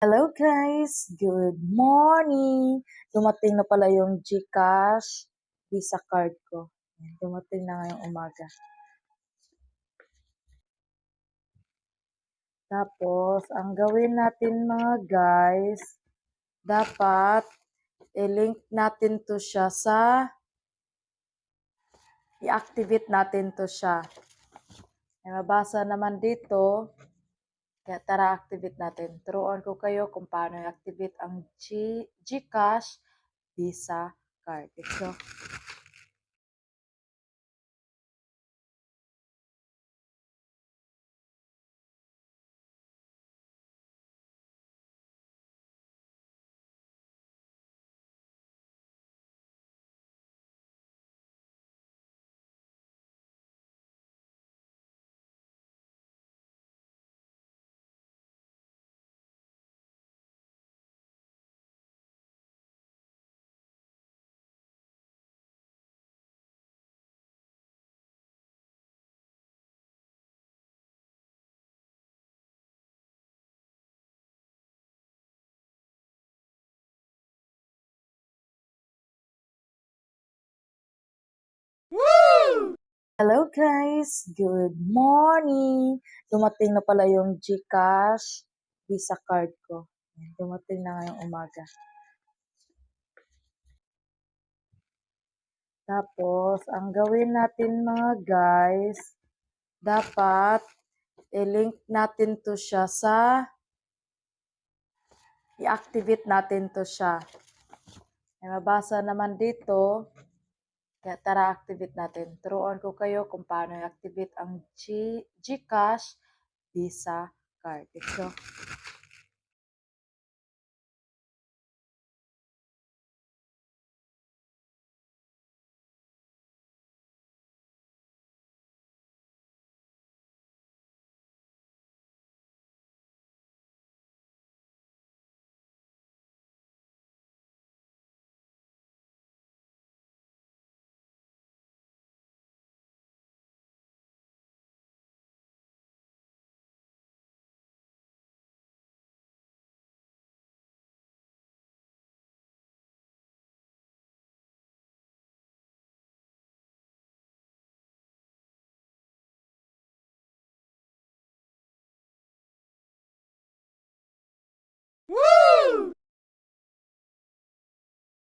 Hello guys, good morning! Dumating na pala yung GCash Visa card ko. Ayan, dumating na ngayong umaga. Tapos, ang gawin natin mga guys, dapat i-link natin to siya i-activate natin to siya. May mabasa naman dito, kaya tara activate natin. Turuan ko kayo kung paano i-activate ang GCash Visa card. Let's go. Hello guys, good morning! Dumating na pala yung GCash Visa card ko. Ayan, dumating na ngayong umaga. Tapos, ang gawin natin mga guys, dapat i-link natin to siya i-activate natin to siya. May mabasa naman dito, kaya tara activate natin. Turuan ko kayo kung paano i-activate ang GCash Visa card. Let's go.